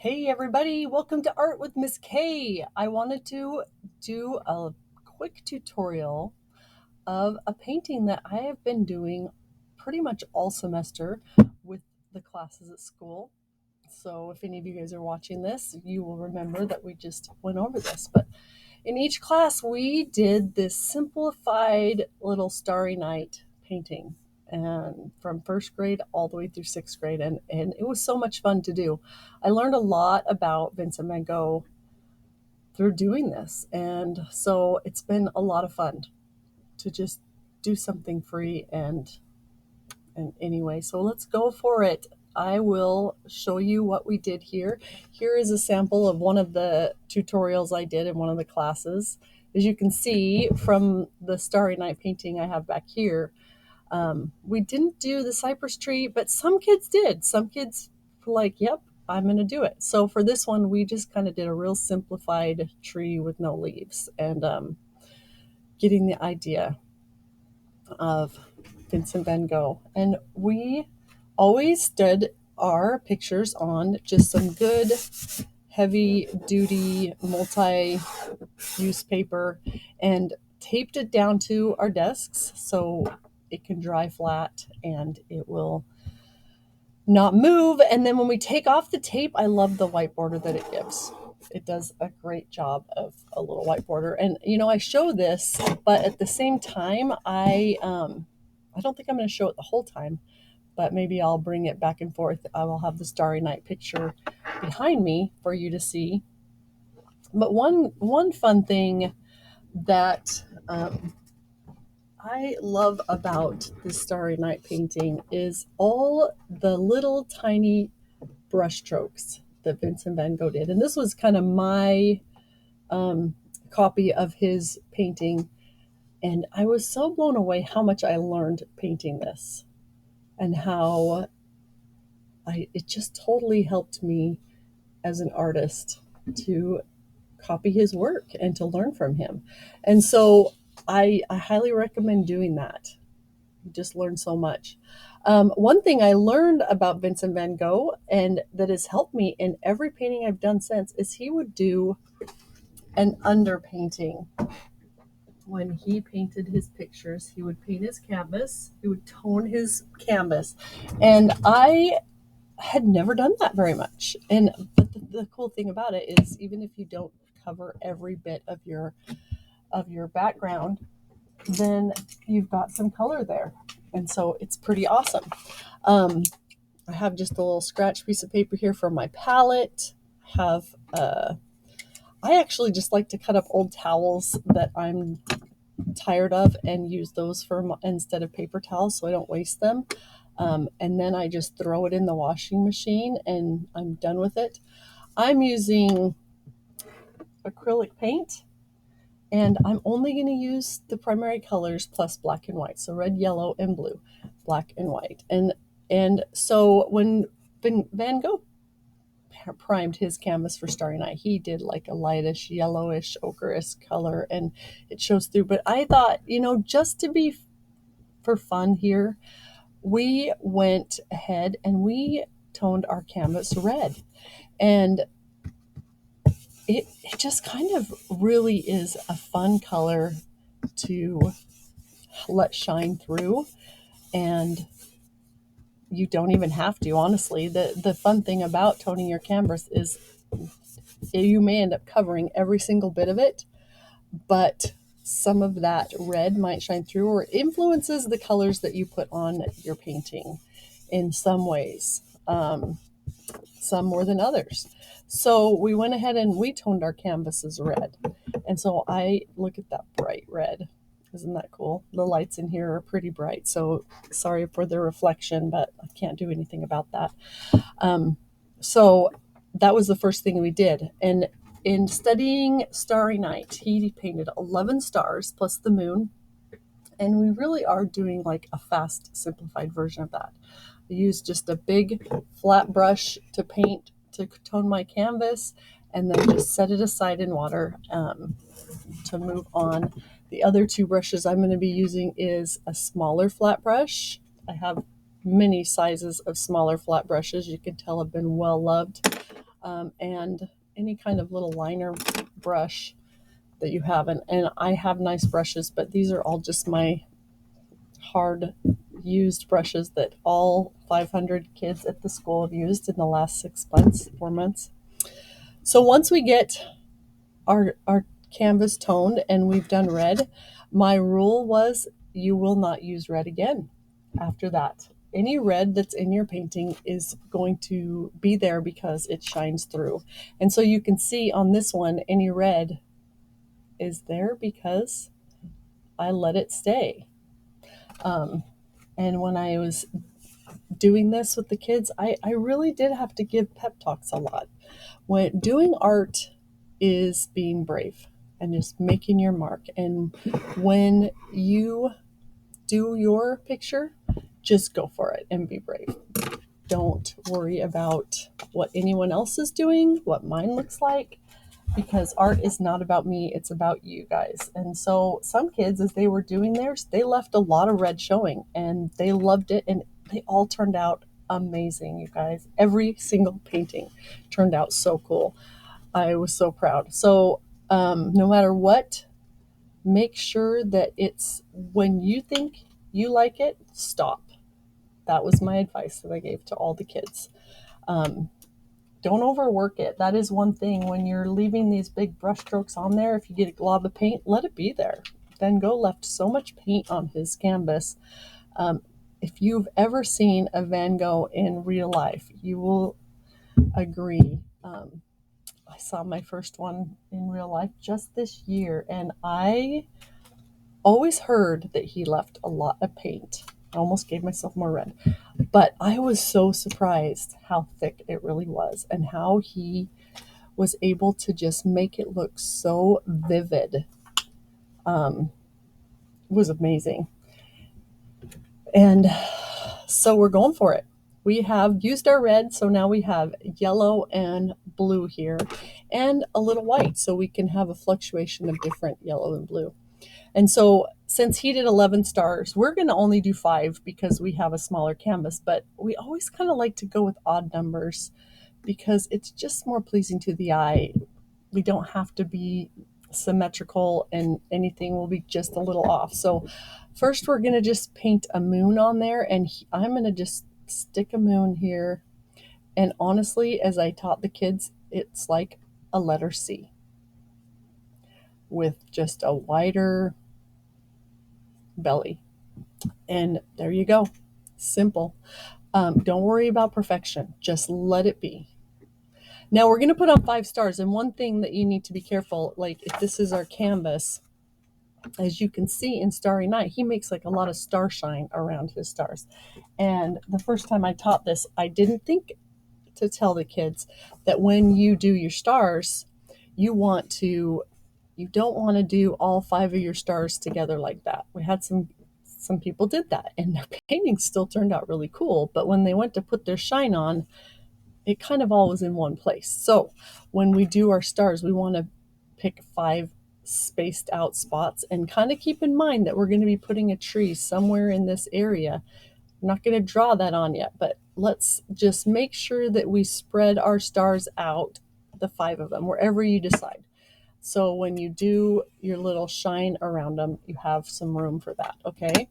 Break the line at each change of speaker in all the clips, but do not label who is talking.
Hey everybody, welcome to Art with Miss K. I wanted to do a quick tutorial of a painting that I have been doing pretty much all semester with the classes at school. So if any of you guys are watching this, you will remember that we just went over this. But in each class, we did this simplified little Starry Night painting, and from first grade all the way through sixth grade. And it was so much fun to do. I learned a lot about Vincent van Gogh through doing this. And so it's been a lot of fun to just do something free and anyway, so let's go for it. I will show you what we did here. Here is a sample of one of the tutorials I did in one of the classes. As you can see from the Starry Night painting I have back here, we didn't do the cypress tree, but some kids did. Some kids were like, yep, I'm going to do it. So for this one, we just kind of did a real simplified tree with no leaves and getting the idea of Vincent van Gogh. And we always did our pictures on just some good heavy duty multi-use paper and taped it down to our desks so it can dry flat and it will not move. And then when we take off the tape, I love the white border that it gives. It does a great job of a little white border. And I show this, but at the same time, I don't think I'm going to show it the whole time, but maybe I'll bring it back and forth. I will have the Starry Night picture behind me for you to see. But one fun thing that I love about the Starry Night painting is all the little tiny brush strokes that Vincent van Gogh did. And this was kind of my copy of his painting. And I was so blown away how much I learned painting this and how it just totally helped me as an artist to copy his work and to learn from him. And so I highly recommend doing that. You just learn so much. One thing I learned about Vincent van Gogh and that has helped me in every painting I've done since is he would do an underpainting. When he painted his pictures, he would paint his canvas, he would tone his canvas. And I had never done that very much. But the cool thing about it is even if you don't cover every bit of your background, then you've got some color there. And so it's pretty awesome. I have just a little scratch piece of paper here for my palette. I actually just like to cut up old towels that I'm tired of and use those for instead of paper towels so I don't waste them. And then I just throw it in the washing machine and I'm done with it. I'm using acrylic paint and I'm only going to use the primary colors plus black and white. So red, yellow, and blue, black and white. And so when Van Gogh primed his canvas for Starry Night, he did like a lightish, yellowish, ochreish color, and it shows through. But I thought, just to be for fun here, we went ahead and we toned our canvas red. And it just kind of really is a fun color to let shine through. And you don't even have to, honestly. The fun thing about toning your canvas is you may end up covering every single bit of it, but some of that red might shine through or influences the colors that you put on your painting in some ways, some more than others. So we went ahead and we toned our canvases red. And so I look at that bright red. Isn't that cool? The lights in here are pretty bright, so sorry for the reflection, but I can't do anything about that. So that was the first thing we did. And in studying Starry Night, he painted 11 stars plus the moon. And we really are doing like a fast, simplified version of that. I used just a big flat brush to paint, to tone my canvas, and then just set it aside in water to move on. The other two brushes I'm going to be using is a smaller flat brush. I have many sizes of smaller flat brushes. You can tell have been well loved. and any kind of little liner brush that you have. And I have nice brushes, but these are all just my hard used brushes that all 500 kids at the school have used in the last 6 months, 4 months. So once we get our canvas toned and we've done red, my rule was you will not use red again after that. Any red that's in your painting is going to be there because it shines through. And so you can see on this one, any red is there because I let it stay. And when I was doing this with the kids, I really did have to give pep talks a lot. When doing art is being brave and just making your mark. And when you do your picture, just go for it and be brave. Don't worry about what anyone else is doing, what mine looks like, because art is not about me, it's about you guys. And so some kids, as they were doing theirs, they left a lot of red showing and they loved it, and they all turned out amazing, you guys. Every single painting turned out so cool. I was so proud. So no matter what, make sure that it's when you think you like it, stop. That was my advice that I gave to all the kids. Don't overwork it. That is one thing. When you're leaving these big brush strokes on there, if you get a glob of paint, let it be there. Van Gogh left so much paint on his canvas. If you've ever seen a Van Gogh in real life, you will agree. I saw my first one in real life just this year, and I always heard that he left a lot of paint. I almost gave myself more red. But I was so surprised how thick it really was and how he was able to just make it look so vivid. It was amazing. And so we're going for it. We have used our red, so now we have yellow and blue here, and a little white, so we can have a fluctuation of different yellow and blue. And so since he did 11 stars, we're going to only do 5 because we have a smaller canvas, but we always kind of like to go with odd numbers because it's just more pleasing to the eye. We don't have to be symmetrical and anything will be just a little off. So first we're going to just paint a moon on there, and I'm going to just stick a moon here. And honestly, as I taught the kids, it's like a letter C with just a wider belly. And there you go. Simple. Don't worry about perfection. Just let it be. Now we're going to put on 5 stars. And one thing that you need to be careful, like if this is our canvas, as you can see in Starry Night, he makes like a lot of star shine around his stars. And the first time I taught this, I didn't think to tell the kids that when you do your stars, you don't want to do all 5 of your stars together like that. We had some people did that, and their paintings still turned out really cool, but when they went to put their shine on, it kind of all was in one place. So when we do our stars, we want to pick 5 spaced out spots and kind of keep in mind that we're going to be putting a tree somewhere in this area. I'm not going to draw that on yet, but let's just make sure that we spread our stars out, the 5 of them, wherever you decide. So when you do your little shine around them, you have some room for that, okay?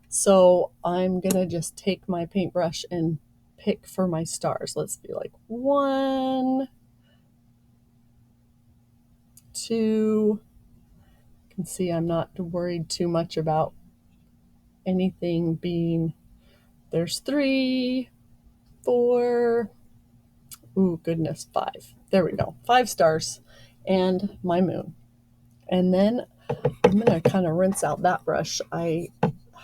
So I'm going to just take my paintbrush and pick for my stars. Let's be like 1, 2. You can see I'm not worried too much about anything being, there's 3, 4, ooh, goodness, 5. There we go. 5 stars and my moon. And then I'm going to kind of rinse out that brush. I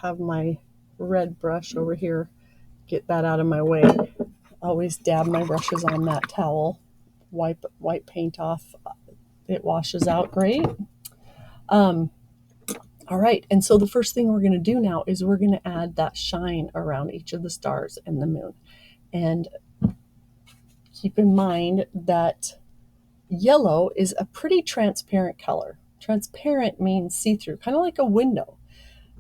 have my red brush over here. Get that out of my way. Always dab my brushes on that towel. Wipe paint off. It washes out great. All right. And so the first thing we're going to do now is we're going to add that shine around each of the stars and the moon. And keep in mind that yellow is a pretty transparent color. Transparent means see-through, kind of like a window.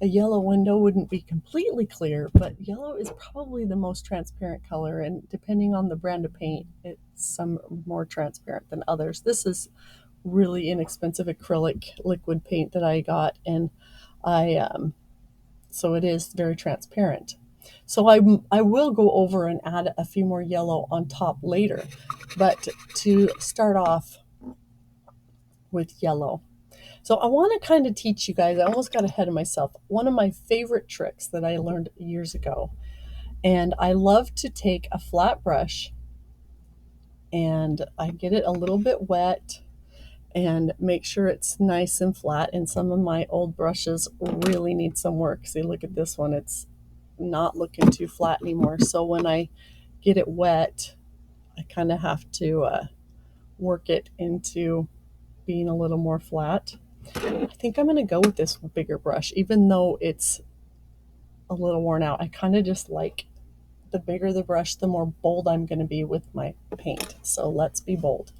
a yellow window wouldn't be completely clear, but yellow is probably the most transparent color, and depending on the brand of paint, it's some more transparent than others. This is really inexpensive acrylic liquid paint that I got, and I so it is very transparent. So I will go over and add a few more yellow on top later, but to start off with yellow. So I want to kind of teach you guys, I almost got ahead of myself, one of my favorite tricks that I learned years ago. And I love to take a flat brush and I get it a little bit wet and make sure it's nice and flat. And some of my old brushes really need some work. See, look at this one. It's not looking too flat anymore. So when I get it wet, I kind of have to work it into being a little more flat. I think I'm going to go with this bigger brush, even though it's a little worn out. I kind of just like the bigger the brush, the more bold I'm going to be with my paint. So let's be bold.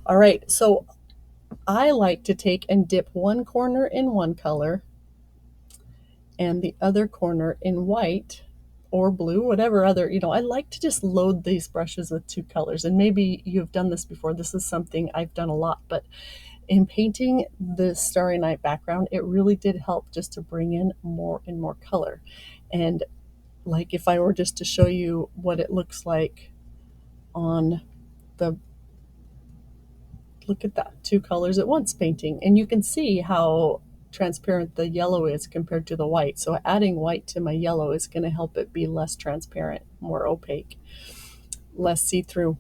All right, so I like to take and dip one corner in one color and the other corner in white or blue, whatever other, I like to just load these brushes with two colors. And maybe you've done this before. This is something I've done a lot, but in painting the Starry Night background, it really did help just to bring in more and more color. And like if I were just to show you what it looks like on the, look at that, two colors at once painting. And you can see how transparent the yellow is compared to the white. So adding white to my yellow is going to help it be less transparent, more opaque, less see-through.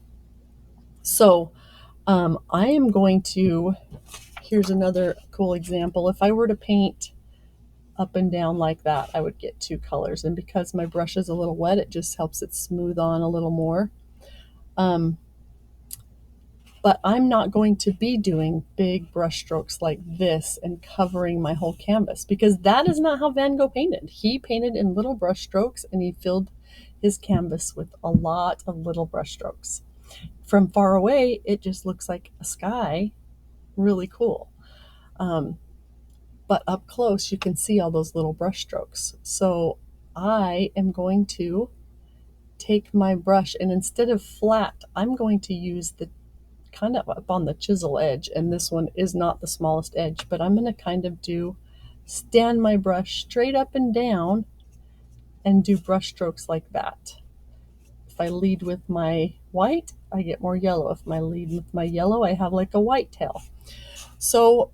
So I am going to, here's another cool example. If I were to paint up and down like that, I would get two colors. And because my brush is a little wet, it just helps it smooth on a little more. But I'm not going to be doing big brush strokes like this and covering my whole canvas, because that is not how Van Gogh painted. He painted in little brush strokes and he filled his canvas with a lot of little brush strokes. From far away, it just looks like a sky, really cool. But up close, you can see all those little brush strokes. So I am going to take my brush, and instead of flat, I'm going to use the kind of up on the chisel edge, and this one is not the smallest edge, but I'm going to kind of stand my brush straight up and down and do brush strokes like that. If I lead with my white, I get more yellow. If I lead with my yellow, I have like a white tail. So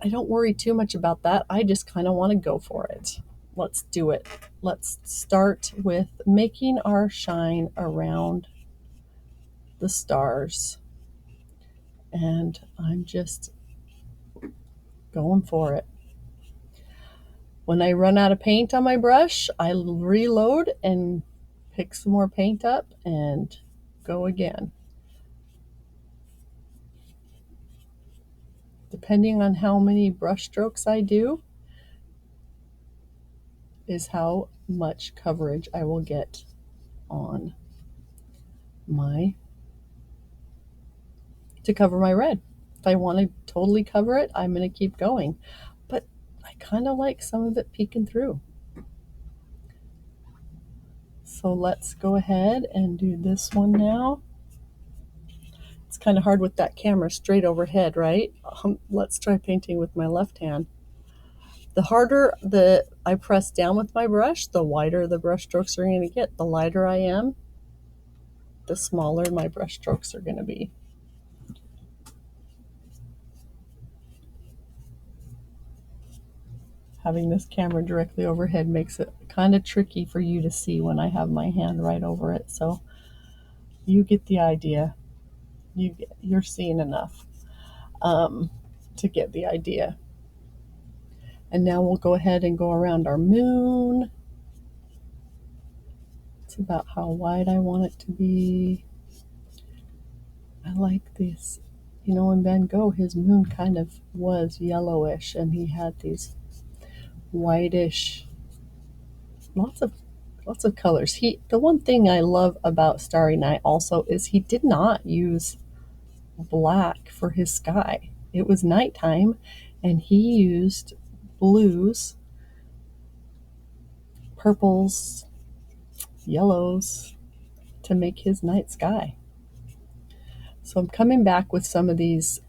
I don't worry too much about that. I just kind of want to go for it. Let's do it. Let's start with making our shine around the stars. And I'm just going for it. When I run out of paint on my brush, I reload and pick some more paint up and go again. Depending on how many brush strokes I do is how much coverage I will get on to cover my red. If I want to totally cover it, I'm going to keep going. But I kind of like some of it peeking through. So let's go ahead and do this one now. It's kind of hard with that camera straight overhead, right? Let's try painting with my left hand. The harder that I press down with my brush, the wider the brush strokes are going to get. The lighter I am, the smaller my brush strokes are going to be. Having this camera directly overhead makes it kind of tricky for you to see when I have my hand right over it. So you get the idea. You're seeing enough to get the idea. And now we'll go ahead and go around our moon. It's about how wide I want it to be. I like this. In Van Gogh, his moon kind of was yellowish, and he had these whitish, lots of colors. The one thing I love about Starry Night also is he did not use black for his sky. It was nighttime, and he used blues purples, yellows to make his night sky. So I'm coming back with some of these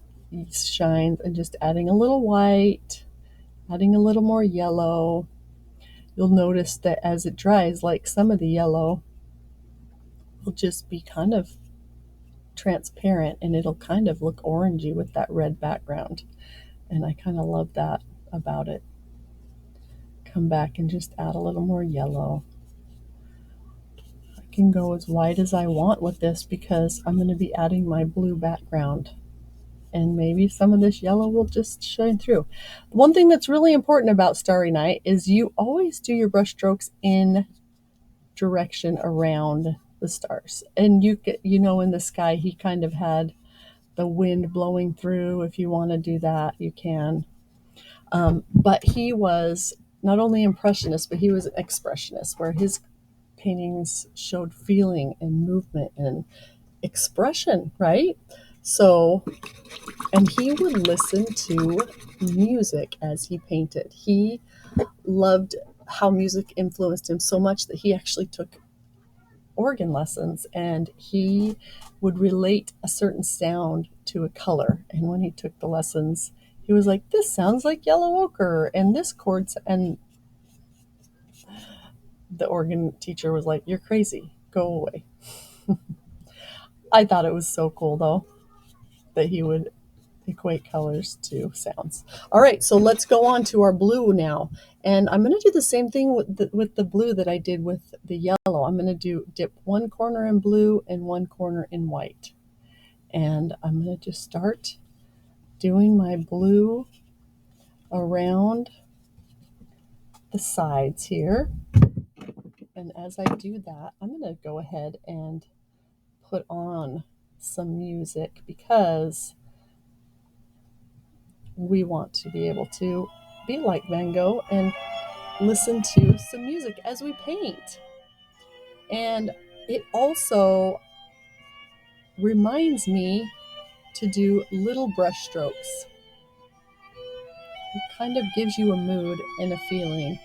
shines and just adding a little white, adding a little more yellow. You'll notice that as it dries, like some of the yellow will just be kind of transparent and it'll kind of look orangey with that red background. And I kind of love that about it. Come back and just add a little more yellow. I can go as wide as I want with this because I'm going to be adding my blue background. And maybe some of this yellow will just shine through. One thing that's really important about Starry Night is you always do your brush strokes in direction around the stars. And you get, in the sky, he kind of had the wind blowing through. If you want to do that, you can. But he was not only impressionist, but he was an expressionist, where his paintings showed feeling and movement and expression, right? So, and he would listen to music as he painted. He loved how music influenced him so much that he actually took organ lessons, and he would relate a certain sound to a color. And when he took the lessons, he was like, this sounds like yellow ochre, and this chord, and the organ teacher was like, you're crazy, go away. I thought it was so cool though that he would equate colors to sounds. All right, so let's go on to our blue now. And I'm going to do the same thing with the blue that I did with the yellow. I'm going to dip one corner in blue and one corner in white. And I'm going to just start doing my blue around the sides here. And as I do that, I'm going to go ahead and put on some music because we want to be able to be like Van Gogh and listen to some music as we paint. And it also reminds me to do little brush strokes. It kind of gives you a mood and a feeling.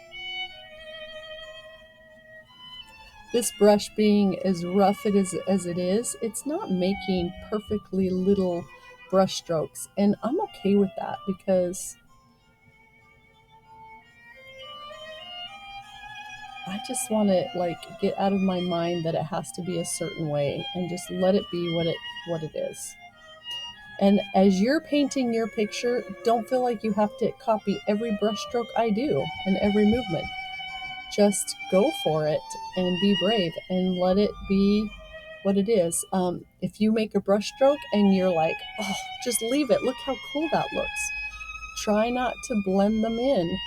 This brush being as rough as it is, it's not making perfectly little brush strokes. And I'm okay with that because I just want to get out of my mind that it has to be a certain way and just let it be what it is. And as you're painting your picture, don't feel like you have to copy every brush stroke I do and every movement. Just go for it and be brave and let it be what it is. If you make a brush stroke and you're like, oh, just leave it. Look how cool that looks. Try not to blend them in,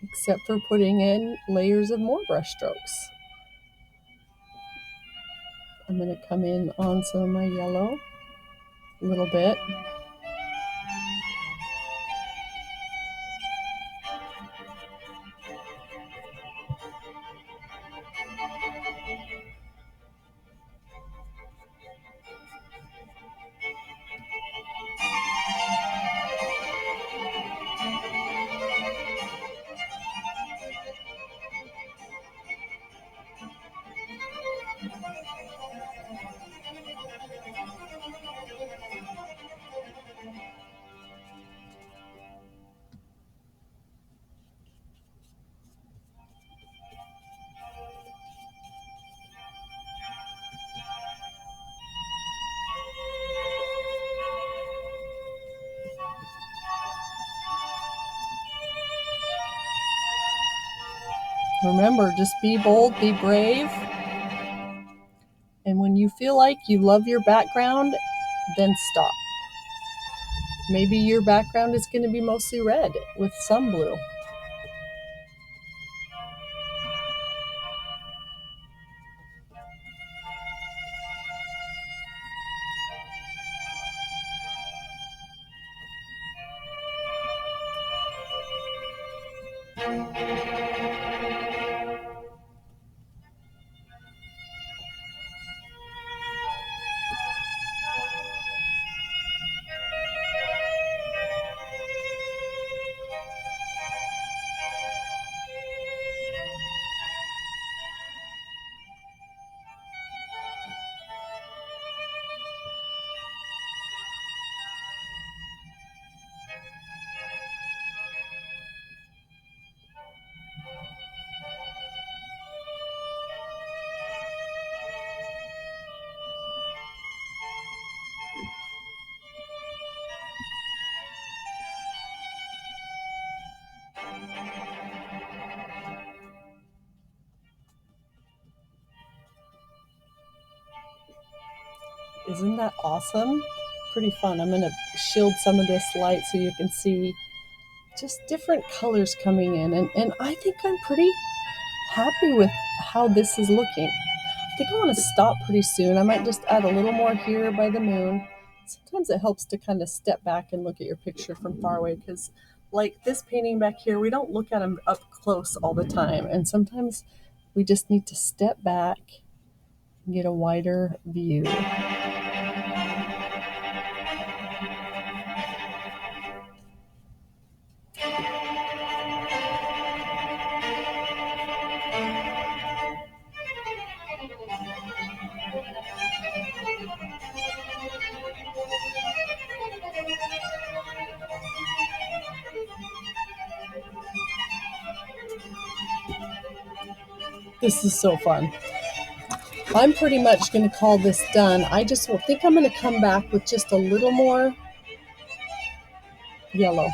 except for putting in layers of more brush strokes. I'm going to come in on some of my yellow a little bit. Remember, just be bold, be brave. And when you feel like you love your background, then stop. Maybe your background is going to be mostly red with some blue. Isn't that awesome? Pretty fun. I'm going to shield some of this light so you can see just different colors coming in. And I think I'm pretty happy with how this is looking. I think I want to stop pretty soon. I might just add a little more here by the moon. Sometimes it helps to kind of step back and look at your picture from far away because, like this painting back here, we don't look at them up close all the time. And sometimes we just need to step back and get a wider view. This is so fun. I'm pretty much going to call this done. I just think I'm going to come back with just a little more yellow.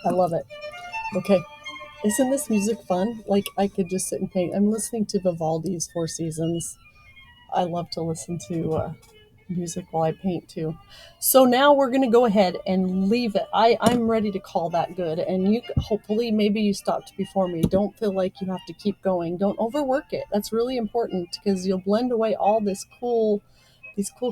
I love it. Okay. Isn't this music fun? Like I could just sit and paint. I'm listening to Vivaldi's Four Seasons. I love to listen to music while I paint too. So now we're going to go ahead and leave it. I'm ready to call that good. And you hopefully maybe you stopped before me. Don't feel like you have to keep going. Don't overwork it. That's really important because you'll blend away all these cool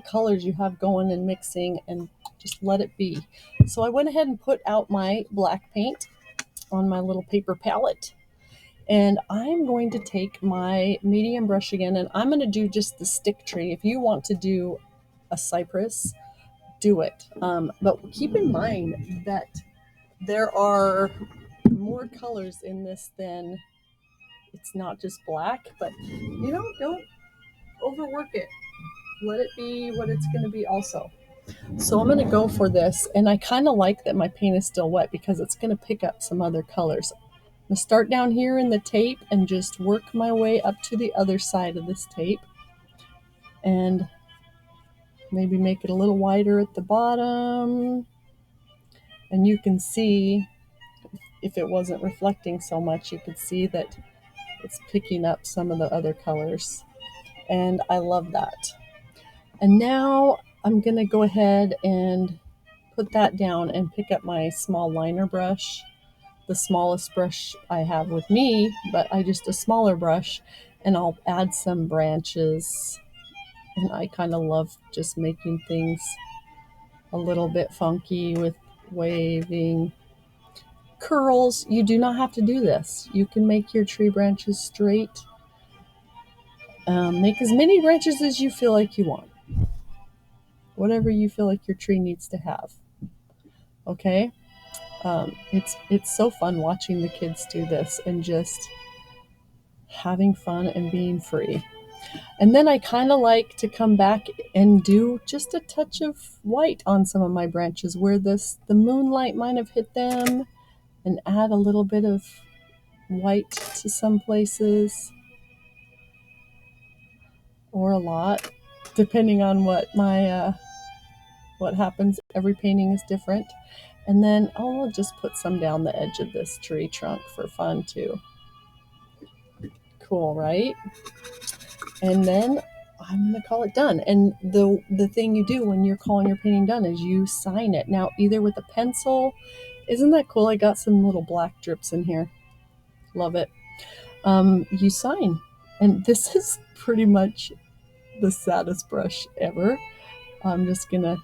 colors you have going and mixing, and just let it be. So I went ahead and put out my black paint on my little paper palette. And I'm going to take my medium brush again, and I'm going to do just the stick tree. If you want to do a cypress, do it. But keep in mind that there are more colors in this than it's not just black, but don't overwork it. Let it be what it's going to be also. So I'm going to go for this, and I kind of like that my paint is still wet because it's going to pick up some other colors. I'm going to start down here in the tape and just work my way up to the other side of this tape, and maybe make it a little wider at the bottom. And you can see, if it wasn't reflecting so much, you could see that it's picking up some of the other colors. And I love that. And now I'm going to go ahead and put that down and pick up my small liner brush, the smallest brush I have with me, but I just a smaller brush, and I'll add some branches. And I kind of love just making things a little bit funky with waving curls. You do not have to do this. You can make your tree branches straight. Make as many branches as you feel like you want. Whatever you feel like your tree needs to have. Okay? It's so fun watching the kids do this and just having fun and being free. And then I kind of like to come back and do just a touch of white on some of my branches where the moonlight might have hit them, and add a little bit of white to some places, or a lot, depending on what happens. Every painting is different. And then I'll just put some down the edge of this tree trunk for fun too. Cool, right? And then I'm gonna call it done. And the thing you do when you're calling your painting done is you sign it. Now, either with a pencil, isn't that cool? I got some little black drips in here. Love it. You sign. And this is pretty much the saddest brush ever. I'm just gonna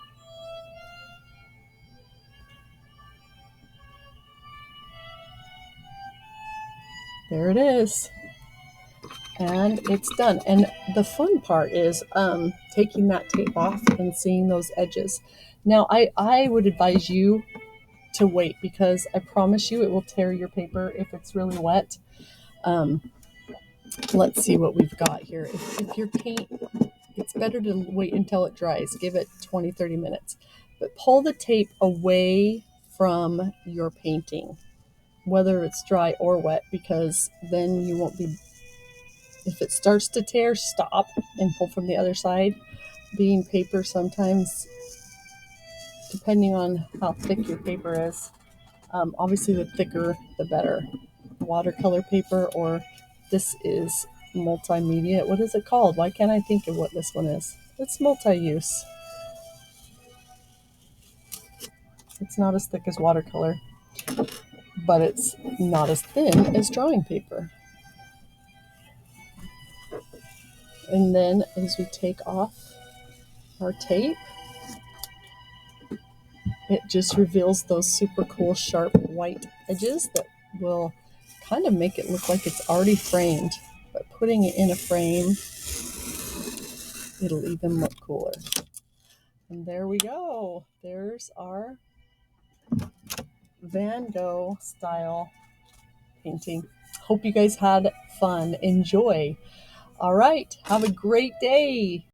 there it is. And it's done. And the fun part is taking that tape off and seeing those edges. Now, I would advise you to wait because I promise you it will tear your paper if it's really wet. Um, let's see what we've got here. If your paint, it's better to wait until it dries. Give it 20-30 minutes. But pull the tape away from your painting. whether it's dry or wet, because then you won't be, if it starts to tear, stop and pull from the other side. Being paper, sometimes, depending on how thick your paper is, obviously the thicker the better. Watercolor paper, or this is multimedia. What is it called? Why can't I think of what this one is? It's multi-use. It's not as thick as watercolor, but it's not as thin as drawing paper. And then as we take off our tape, it just reveals those super cool sharp white edges that will kind of make it look like it's already framed. But putting it in a frame, it'll even look cooler. And there we go. There's our Van Gogh style painting. Hope you guys had fun. Enjoy. All right. Have a great day.